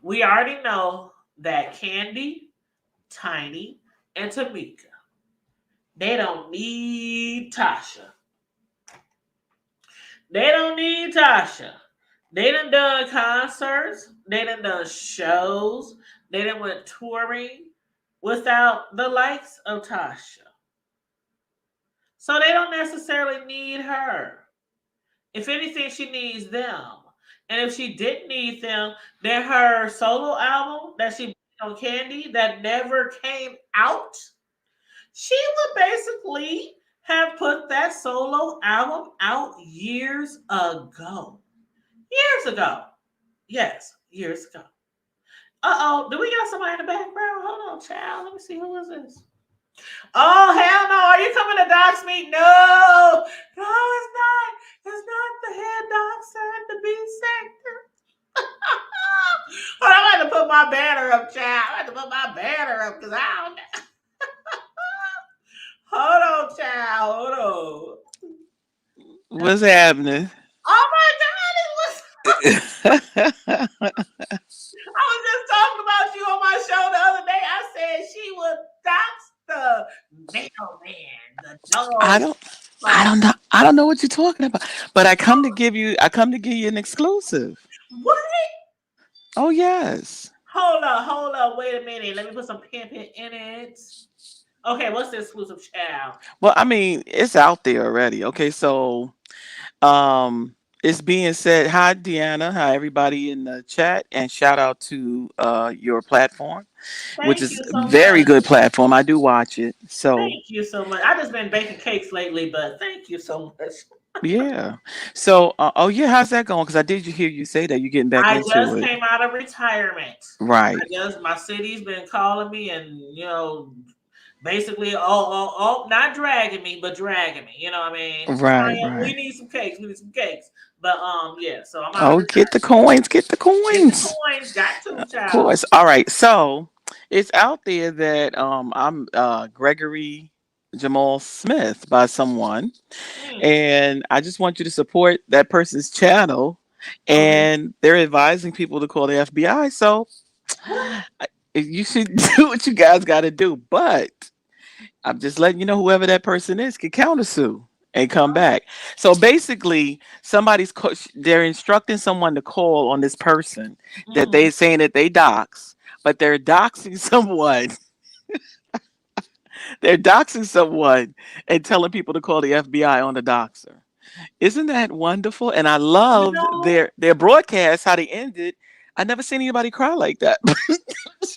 We already know that Candy, Tiny, and Tamika, they don't need Tasha. They don't need Tasha. They done concerts. They done shows. They done went touring without the likes of Tasha. So they don't necessarily need her. If anything, she needs them. And if she didn't need them, then her solo album that she did on Candy that never came out, she would basically have put that solo album out years ago. Years ago. Yes, years ago. Do we got somebody in the background? Hold on, child. Let me see who is this. Oh hell no! Are you coming to dox me? No, no, it's not. It's not the head doxer at the B sector. Hold on, I had to put my banner up, child. I had to put my banner up because I don't. Hold on, child. Hold on. What's happening? Oh my God! It was. I was just talking about you on my show the other day. I said she would dox the mailman, the I dog. don't I don't know. I don't know what you're talking about. But I come to give you an exclusive. What? Oh yes. Hold up, wait a minute. Let me put some pimping in it. Okay, what's the exclusive child? Well, I mean, it's out there already. Okay, so it's being said, hi Deanna, hi everybody in the chat, and shout out to your platform, which Thank is you a so very much. good platform. I do watch it. So Thank you so much. I just been baking cakes lately, but thank you so much. yeah. So oh yeah, how's that going? Because I did hear you say that you're getting back I into just it. came out of retirement. Right. My city's been calling me and basically not dragging me, but dragging me. You know what I mean? Right, Trying, we right. need some cakes. We need some cakes. But yeah, so I'm out of Oh, get the retirement. coins, get the Get the coins. coins, got to Of child. course. All right. So it's out there that I'm Gregory Jamal Smith by someone, Hmm. and I just want you to support that person's channel. Okay. And they're advising people to call the FBI. So What? you should do what you guys got to do. But I'm just letting you know whoever that person is can countersue and come back. So basically, they're instructing someone to call on this person that Mm-hmm. they saying that they dox, but they're doxing someone. They're doxing someone and telling people to call the FBI on the doxer. Isn't that wonderful? And I You loved know, their broadcast how they ended. I never seen anybody cry like that.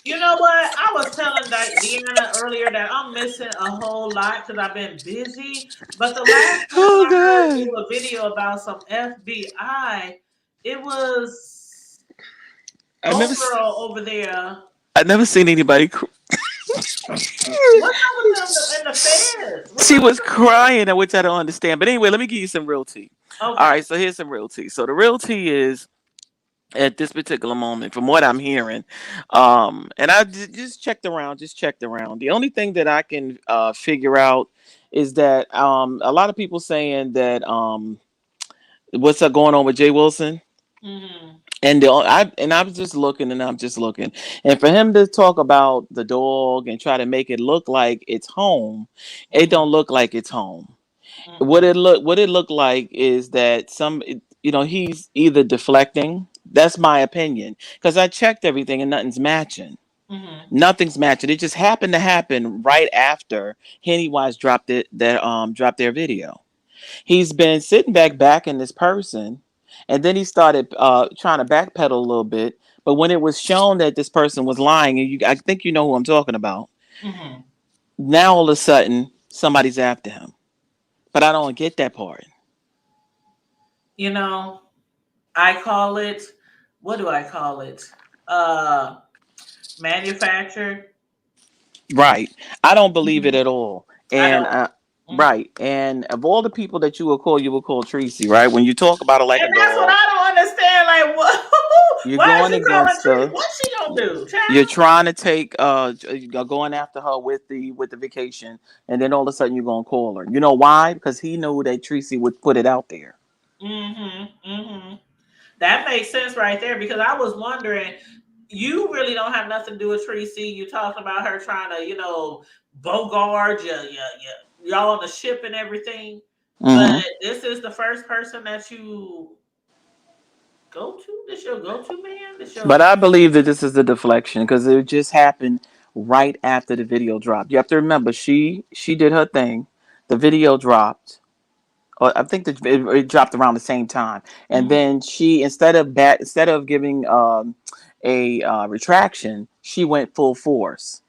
you know what? I was telling Deanna earlier that I'm missing a whole lot because I've been busy. But the last person Oh I heard god. do a video about some FBI, it was I never old s- girl over there. I never seen anybody What's up with them in the feds? What's She up with was the feds? crying, which I don't understand. But anyway, let me give you some real tea. All Okay. right, so here's some real tea. So the real tea is at this particular moment, from what I'm hearing, and just checked around, just checked around. The only thing that I can figure out is that a lot of people saying that what's up going on with Jay Wilson. Hmm. I was just looking and I'm just looking, and for him to talk about the dog and try to make it look like it's home, it Hmm. don't look like it's home. Mm-mm. What it looked like is that he's either deflecting. That's my opinion because I checked everything and Hmm. nothing's matching. It just happened to happen right after Henny Wise dropped their video. He's been sitting back in this person, and then he started trying to backpedal a little bit. But when it was shown that this person was lying, and I think you know who I'm talking about. Hmm. Now all of a sudden somebody's after him, but I don't get that part. You know, I call it, what do I call it? Uh, Manufactured. Right. I don't believe it Mhm. at all. I And don't. Mm. right. And of all the people that you will call Tracy, right? When you talk about her like a And that's what dog, I don't understand. Like, what? you're Why is going you calling against Tree? her. What's she gonna do, You're child? trying to take you're going after her with the vacation, and then all of a sudden you're gonna call her. You know why? Because he knew that Tracy would put it out there. Mm-hmm. Mm-hmm. That makes sense right there because I was wondering. you really don't have nothing to do with Tracy. You talking about her trying to, bogard y'all on the ship and everything. But Hmm. this is the first person that you go to. This your go to man. This But your I believe that this is a deflection because it just happened right after the video dropped. You have to remember, she did her thing. The video dropped. Or I think that it dropped around the same time, and Mhm. then she instead of giving a retraction, she went full force.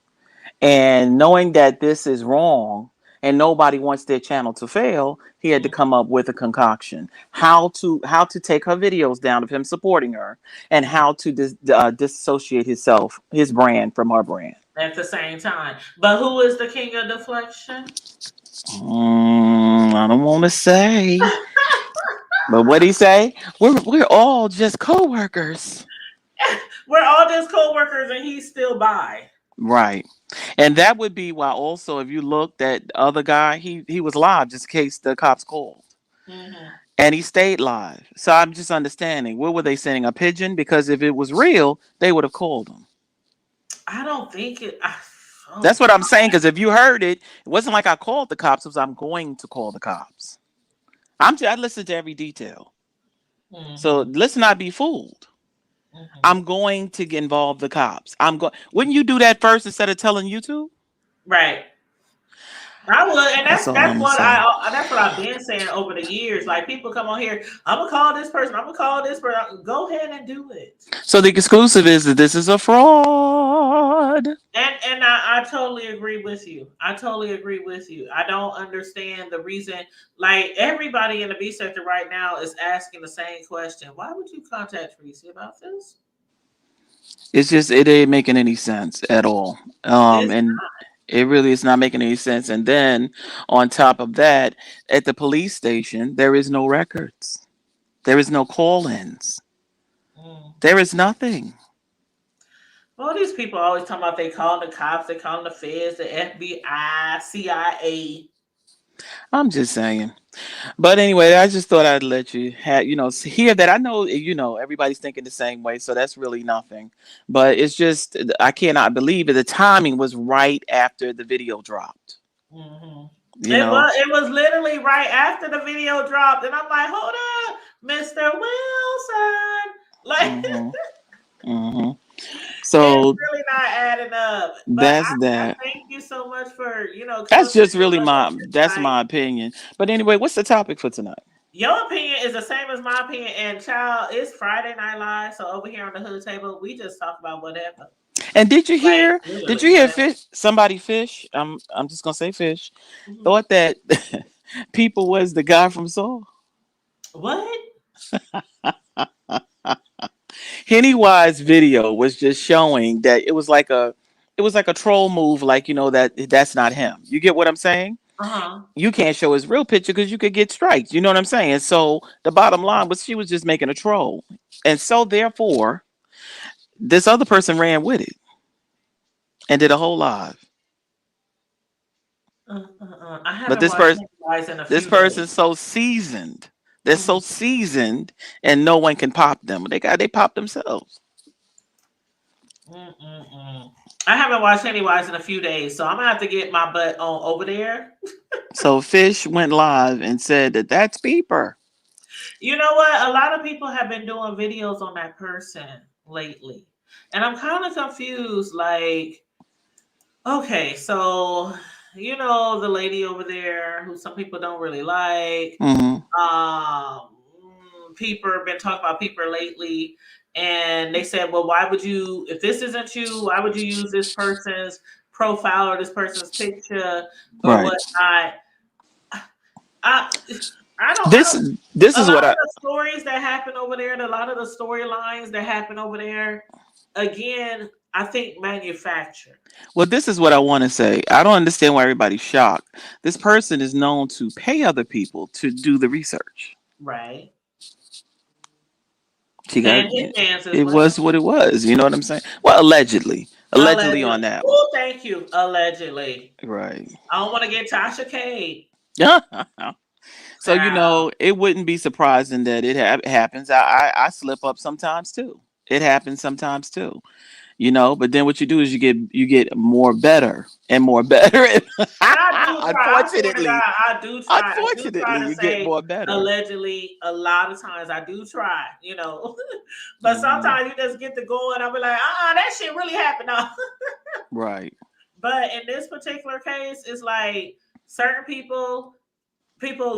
And knowing that this is wrong and nobody wants their channel to fail, he had to come up with a concoction how to take her videos down of him supporting her and Mhm. how to disassociate his brand from her brand. At the same time. But who is the king of deflection? I don't want to say, but what he say? We're all just co-workers. We're all just co-workers and he's still by. Right. And that would be why also if you looked at the other guy, he was live just in case the cops called. Hmm. And he stayed live. So I'm just understanding. What were they sending? A pigeon? Because if it was real, they would have called him. I don't think it. That's Oh, what I'm saying. Because if you heard it, it wasn't like I called the cops. It was I'm going to call the cops. I listened to every detail. So hmm let's not be fooled. hmm I'm going to involve the cops. I'm going. Wouldn't you do that first instead of telling YouTube? right. I would, and That's that's all I'm that's gonna what say. I've been saying over the years. Like people come on here, I'm gonna call this person. I'm gonna call this person. Go ahead and do it. So the exclusive is that this is a fraud. And I totally agree with you. I totally agree with you. I don't understand the reason. Like everybody in the B sector right now is asking the same question. Why would you contact Tracy about this? It's just it ain't making any sense at all. It's And it really is not making any sense. And then on top of that, at the police station, there is no records. There is no call-ins. mm. There is nothing. All these people always talking about they calling the cops, they calling the feds, the FBI, CIA. I'm just saying. But anyway, I just thought I'd let you have, hear that. I know, everybody's thinking the same way, so that's really nothing. But it's just, I cannot believe it. The timing was right after the video dropped. Hmm. You know. It was literally right after the video dropped, and I'm like, hold up, Mr. Wilson. Like Hmm. Hmm. it's So really not adding up. But that's I that. thank you so much for coming That's up with just so really much that's insight. my opinion. But anyway, what's the topic for tonight? Your opinion is the same as my opinion, and child, it's Friday Night Live, so over here on the hood table, we just talk about whatever, And did you like hear? Did you literally hear whatever. fish? Somebody fish. I'm just gonna say fish. Mhm. Thought that people was the guy from Saw. What? Pennywise video was just showing that it was like a troll move. Like that's not him. You get what I'm saying? Uh huh. You can't show his real picture because you could get strikes. You know what I'm saying? So the bottom line was she was just making a troll, and so therefore this other person ran with it and did a whole live. I But haven't this watched person, Pennywise in a this few days. person's so seasoned. They're so Mhm. seasoned, and no one can pop them. They pop themselves. Mm-mm-mm. I haven't watched Pennywise in a few days, so I'm gonna have to get my butt on over there. So Fish went live and said that that's Beeper. You know what? A lot of people have been doing videos on that person lately, and I'm kind of confused. Like, okay, so the lady over there who some people don't really like. Hmm. um Peeper been talking about Peeper lately, and they said, well, why would you, if this isn't you, why would you use this person's profile or this person's picture or Right. whatnot? I I This don't. this A is lot what of I the stories that happen over there, and a lot of the storylines that happen over there, again, I think manufactured. well, this is what I want to say. I don't understand why everybody's shocked. This person is known to pay other people to do the research. Right. She got And hitmans as it was well. what it was. You know what I'm saying? Well, allegedly Allegedly. on that one. Oh, thank you. Allegedly. Right. I don't want to get Tasha Cade. So Child. it wouldn't be surprising that it happens. I slip up sometimes too. It happens sometimes too. But then what you do is you get more better and more better. And I do try. I swear to unfortunately God, I do try. I do try unfortunately to you get say more better. allegedly a lot of times. I do try, but Hmm. sometimes you just get to going. I'll be like, that shit really happened. No. Right. But in this particular case, it's like certain people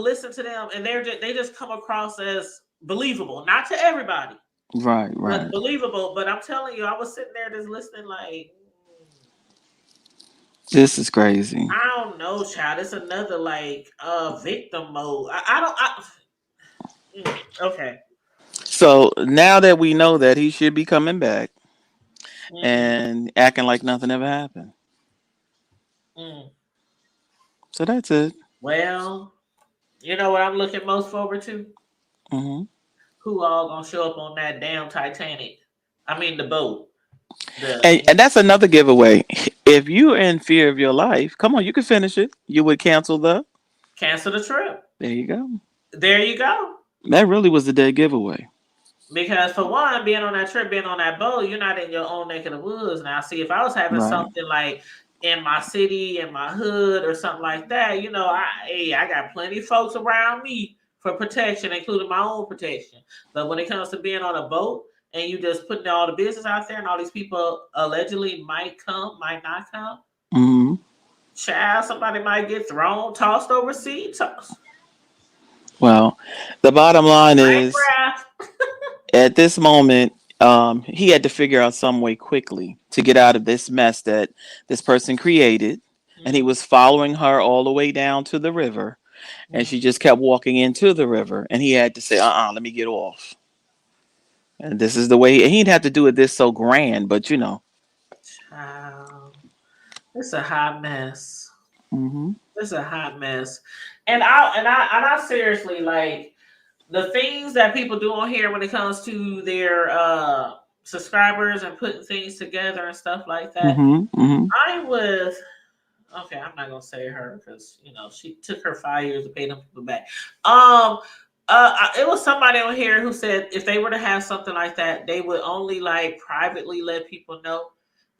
listen to them, and they just come across as believable. Not to everybody, Right. but Right. believable. But I'm telling you, I was sitting there just listening, like. This is crazy. I don't know, child. It's another like victim mode. I don't. Okay. So now that we know that, he should be coming back Mm, and acting like nothing ever happened. mm. So that's it. Well, you know what I'm looking most forward to? Hmm. Who all gonna show up on that damn Titanic? I mean the boat. And that's another giveaway. If you're in fear of your life, come on, you can finish it. You would cancel the. Cancel the trip. There you go. There you go. That really was the dead giveaway. Because for one, being on that trip, being on that boat, you're not in your own neck of the woods. Now, see, if I was having Right. something like in my city, in my hood, or something like that, I got plenty of folks around me for protection, including my own protection. But when it comes to being on a boat and you just putting all the business out there, and all these people allegedly might come, might not come, Hmm. child, somebody might get thrown, tossed overseas, tossed. Well, the bottom line is Minecraft. at this moment, he had to figure out some way quickly to get out of this mess that this person created. And he Mm, was following her all the way down to the river. And she mm. just kept walking into the river. And he had to say, let me get off. And this is the way and he'd have to do it this so grand, but Child. It's a hot mess. Hmm. It's a hot mess. And I seriously like the things that people do on here when it comes to their subscribers and putting things together and stuff like that. Hmm. Hmm. I'm with okay, I'm not gonna say her because she took her 5 years to pay them people back. Um it was somebody on here who said if they were to have something like that, they would only like privately let people know.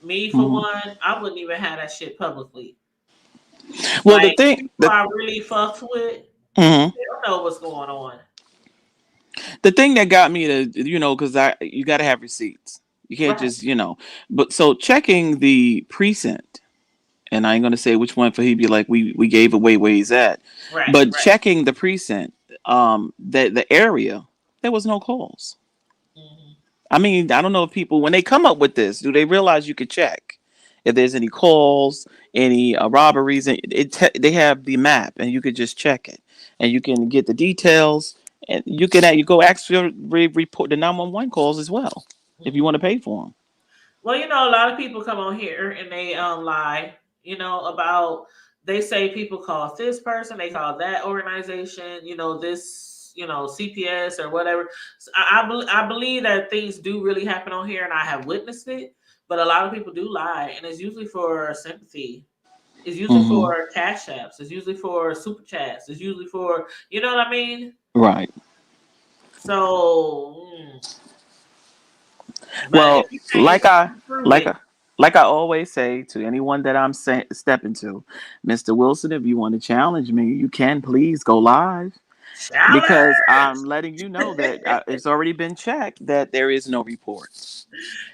Me for Hmm. one, I wouldn't even have that shit publicly. Well, the Like thing, people I really fucked with, mhm. they don't know what's going on. The thing that got me to, because you got to have receipts. You can't Right, just, But so checking the precinct, and I ain't gonna say which one for he'd be like we gave away where he's at, right, but right. checking the precinct, the area, there was no calls. Hmm. I mean, I don't know if people when they come up with this, do they realize you could check if there's any calls, any robberies, and they have the map, and you could just check it, and you can get the details, and you go actually report the 911 calls as well if you want to Hmm. pay for them. Well, a lot of people come on here and they lie, about they say people call this person, they call that organization, this, CPS or whatever. So I believe that things do really happen on here, and I have witnessed it. But a lot of people do lie, and it's usually for sympathy. It's usually Hmm. for cash apps. It's usually for super chats. It's usually for, you know what I mean? Right. So, but Well, if like you I can prove like it, I like I always say to anyone that I'm stepping to, Mr. Wilson, if you want to challenge me, you can please go live because challenge. I'm letting you know that it's already been checked that there is no report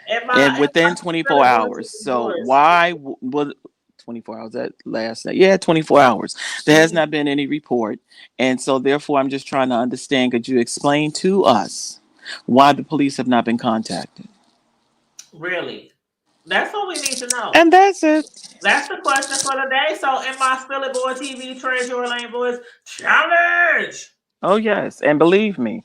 And and my within 24 Philly boy hours. TV So voice. why was 24 hours that last night? Yeah, 24 hours. There has Mm, not been any report, and so therefore I'm just trying to understand. Could you explain to us why the police have not been contacted? really? That's what we need to know. And that's it. That's the question for the day. So, in my Philly boy TV Treasure Lane voice, challenge. Oh yes, and believe me,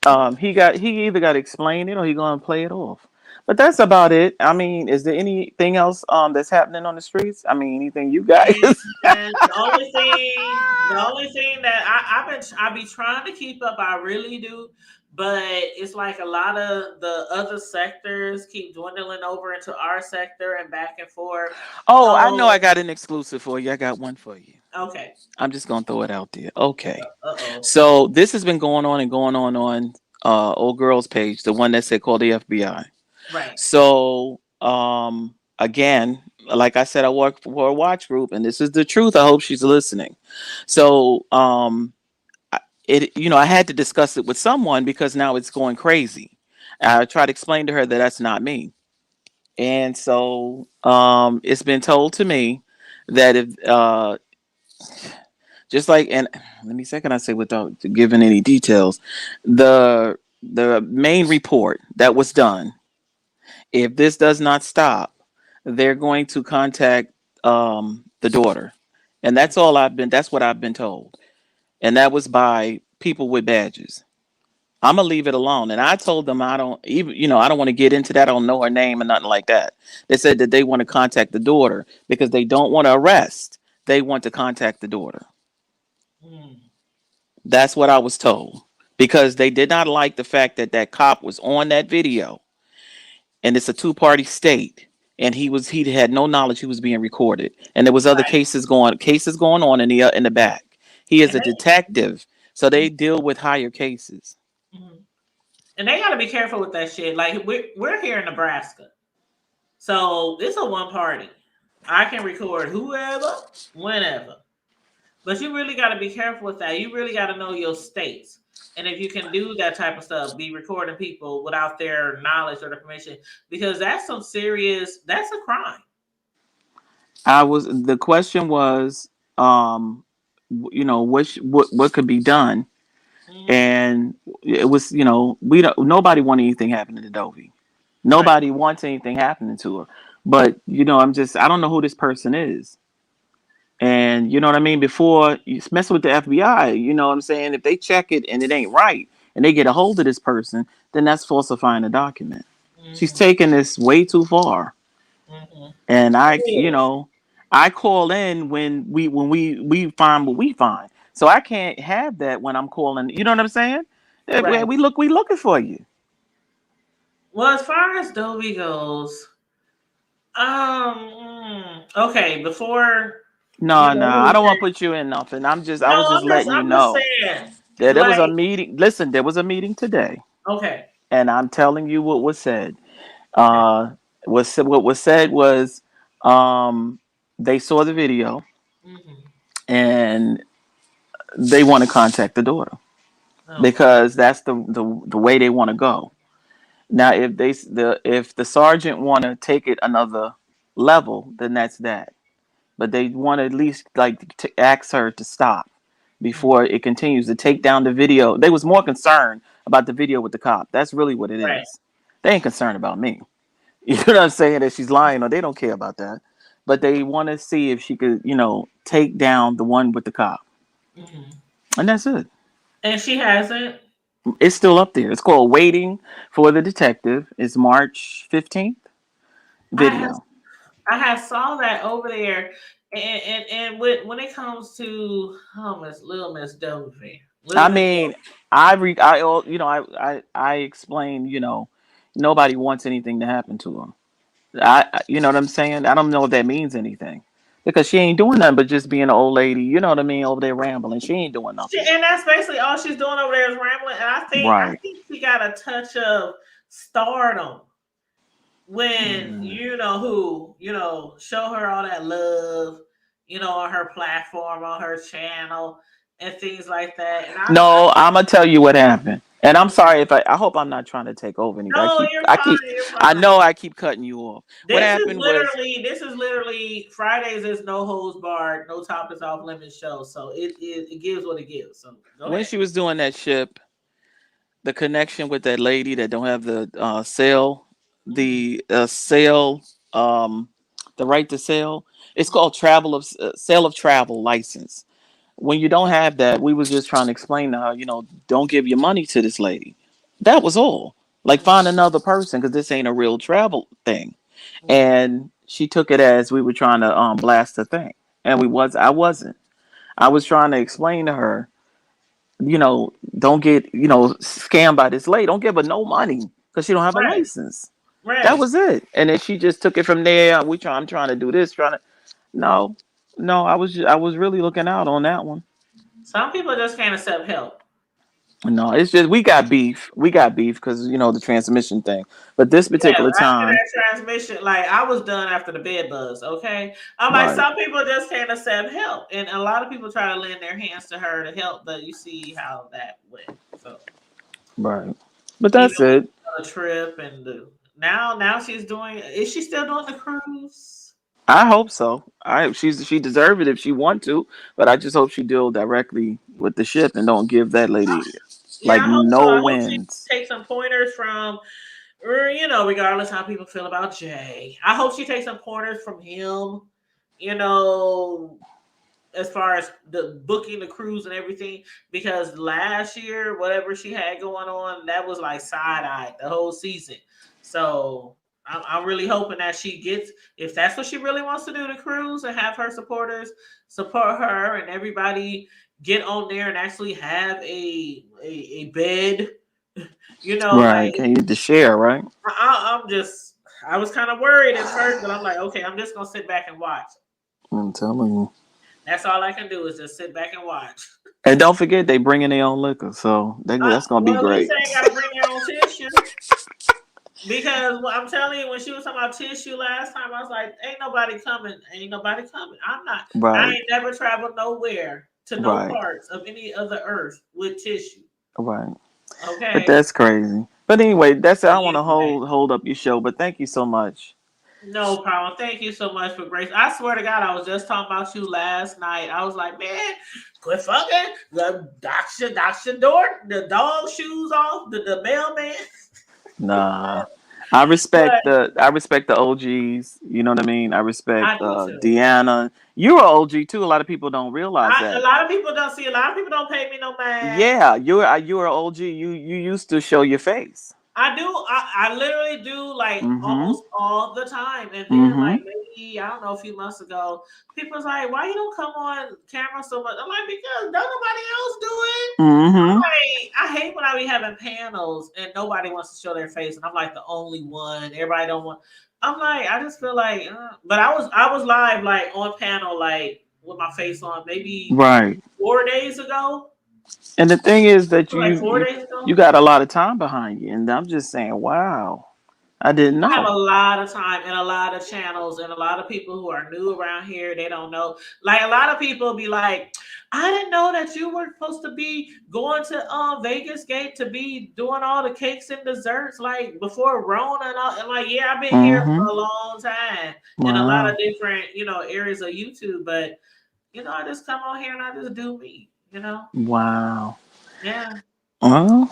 he either got to explain it or he gonna play it off. But that's about it. I mean, is there anything else that's happening on the streets? I mean, anything you guys? And the only thing that I be trying to keep up, I really do, but it's like a lot of the other sectors keep dwindling over into our sector and back and forth. Oh, I know I So, got an exclusive for you. I got one for you. okay. I'm just gonna throw it out there. Okay. Uh oh. So this has been going on and going on old girl's page, the one that said call the FBI. Right. So, again, like I said, I work for a watch group, and this is the truth. I hope she's listening. So, I had to discuss it with someone because now it's going crazy. I try to explain to her that that's not me, and so it's been told to me that if just like, and let me second I say without giving any details, the main report that was done, if this does not stop, they're going to contact the daughter, and that's what I've been told, and that was by people with badges. I'm gonna leave it alone. And I told them I don't even, I don't want to get into that. I don't know her name or nothing like that. They said that they want to contact the daughter because they don't want to arrest. They want to contact the daughter. Mm. That's what I was told because they did not like the fact that that cop was on that video, and it's a two-party state, and he had no knowledge he was being recorded, and there was other Right. cases going on in the back. He is And a detective, so they deal with higher cases. mhm. And they got to be careful with that shit. Like we're here in Nebraska, so it's a one party. I can record whoever, whenever. But you really got to be careful with that. You really got to know your states. And if you can do that type of stuff, be recording people without their knowledge or the permission, because that's some serious, that's a crime. The question was, what could be done, Hmm. and it was, we don't, nobody wanted anything happening to Dovey. Right. Nobody wants anything happening to her. But I don't know who this person is. And you know what I mean? Before you mess with the FBI, you know what I'm saying? If they check it and it ain't right and they get a hold of this person, then that's falsifying a document. She's Hmm. taking this way too far. Hmm. And It is. I call in when we find what we find. So I can't have that when I'm calling. You know what I'm saying? Right. We looking for you. Well, as far as Dovey goes, okay, before you No, know no, who I don't want to said, put you in nothing. I no, was just letting you I'm just know. saying, There was a like, meeting. Listen, there was a meeting today, okay, and I'm telling you what was said. okay, Uh, what was said was, um, they saw the video hmm, and they want to contact the daughter okay, because that's the way they want to go. Now, if the sergeant want to take it another level, then that's that. But they want to at least like to ask her to stop mm, before it continues to take down the video. They was more concerned about the video with the cop. That's really what it right, is. They ain't concerned about me. You know what I'm saying? That she's lying or they don't care about that. But they want to see if she could, take down the one with the cop. hmm. And that's it. And she hasn't. It's still up there. It's called Waiting for the Detective. It's March 15th I have video. I have saw that over there, and when it comes to Little Miss Dover, I Little Miss mean, Dover, I explained, nobody wants anything to happen to them. You know what I'm saying? I don't know if that means anything because she ain't doing nothing but just being an old lady. You know what I mean? Over there rambling. She ain't doing nothing. and that's basically all she's doing over there is rambling. And I Right. think she got a touch of stardom when Mm. show her all that love, on her platform, on her channel, and things like that. And No, I'm gonna tell you what happened. And I'm sorry if I hope I'm not trying to take over anything. no, you're fine. You're I fine. know I keep cutting you off. What This is happened was literally this is literally Fridays is no holds barred, no topics off limits show. So it gives what it gives. So go when ahead. she was doing that ship, the connection with that lady that don't have the sale, Hmm. the sale, the right to sell. It's called sale of travel license. When you don't have that, we was just trying to explain to her, don't give your money to this lady. That was all. Like find another person because this ain't a real travel thing. Hmm. And she took it as we were trying to blast the thing, and I wasn't. I was trying to explain to her, don't get scammed by this lady. Don't give her no money because she don't have a Right, license. That right. was it. And then she just took it from there. I'm trying to do this, trying to no, no. I was really looking out on that one. Some people just can't accept help. No, it's just we got beef. We got beef because the transmission thing. But this Yeah, particular after time, that transmission, like I was done after the bed bugs. Okay, I'm like right, some people just can't accept help, and a lot of people try to lend their hands to her to help, but you see how that went. So right. But even that's it. on a trip, and now she's doing. Is she still doing the cruise? I hope so. She deserved it if she want to, but I just hope she deal directly with the ship and don't give that lady Yeah, like I hope so. no I hope she wins. takes some pointers from, or regardless how people feel about Jay. I hope she takes some pointers from him. You know, as far as the booking the cruise and everything, because last year whatever she had going on, that was like side eye the whole season. So I'm really hoping that she gets, if that's what she really wants to do, the cruise, and have her supporters support her and everybody get on there and actually have a bed. Right. Like Can you to share, right? I'm just, I was kind of worried at first, but I'm like, okay, I'm just gonna sit back and watch. I'm telling you. That's all I can do is just sit back and watch. And don't forget they bring in their own liquor, so that's gonna be Well, at least great. they ain't got to bring their own tissue. Because I'm telling you, when she was talking about tissue last time, I was like, ain't nobody coming. Ain't nobody coming. I'm not. I Right, ain't never traveled nowhere to no right, parts of any other earth with tissue. right. But Okay. that's crazy. But anyway, that's it. I But don't want to anyway, hold up your show, but thank you so much. no problem. Thank you so much for grace. I swear to God, I was just talking about you last night. I was like, man, quit fucking. Doctor door, the dog shoes off, the mailman. Nah. But I respect the OGs. You know what I mean? I respect I do too. Deanna. You're an OG too. A lot of people don't realize A that. lot of people don't see. A lot of people don't pay me no mind. Yeah, you're an OG. You used to show your face. I do. I literally do like Mm-hmm. almost all the time. And then Mm-hmm. like maybe I don't know a few months ago, people's like, "Why you don't come on camera so much?" I'm like, "Because don't nobody else do it." Mm-hmm. I hate when I be having panels and nobody wants to show their face, and I'm like the only one. Everybody don't want. I'm like, I just feel like, but I was live like on panel like with my face on maybe Right. 4 days ago. And the thing is that Like 4 days you ago. got a lot of time behind you, and I'm just saying, wow, I didn't I have a know. lot of time and a lot of channels and a lot of people who are new around here. They don't know. Like a lot of people be like, I didn't know that you were supposed to be going to Vegas Gate to be doing all the cakes and desserts like before Rona and all. And like, yeah, I've been here Mm-hmm. for a long time in a lot of Wow. different, areas of YouTube. But I just come on here and I just do me. Wow. Yeah. Well,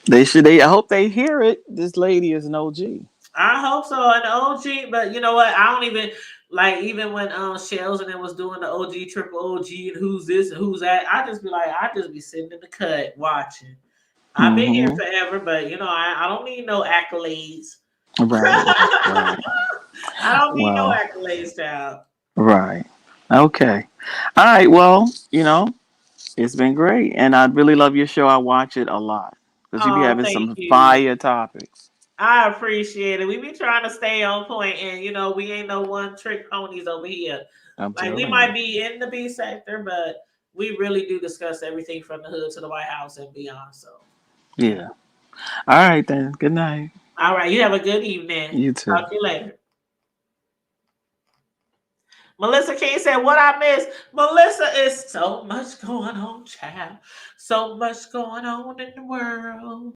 they should. I hope they hear it. This lady is an OG. I hope so. An OG, but you know what? I don't even like even when Shells and it was doing the OG triple OG and who's this and who's that. I just be sitting in the cut watching. I've been here Mm-hmm. forever, but I don't need no accolades. Right. Right. I don't need no Well. accolades, child. Right. Okay. All right. Well, it's been great, and I really love your show. I watch it a lot because you be Oh, having thank some you. fire topics. I appreciate it. We be trying to stay on point, and we ain't no one trick ponies over here. I'm Like we telling you. might be in the B sector, but we really do discuss everything from the hood to the White House and beyond. So, yeah. Yeah. All right then. Good night. All right. You have a good evening. You too. Talk to you later. Melissa King said, "What I missed, Melissa, is so much going on, child. So much going on in the world."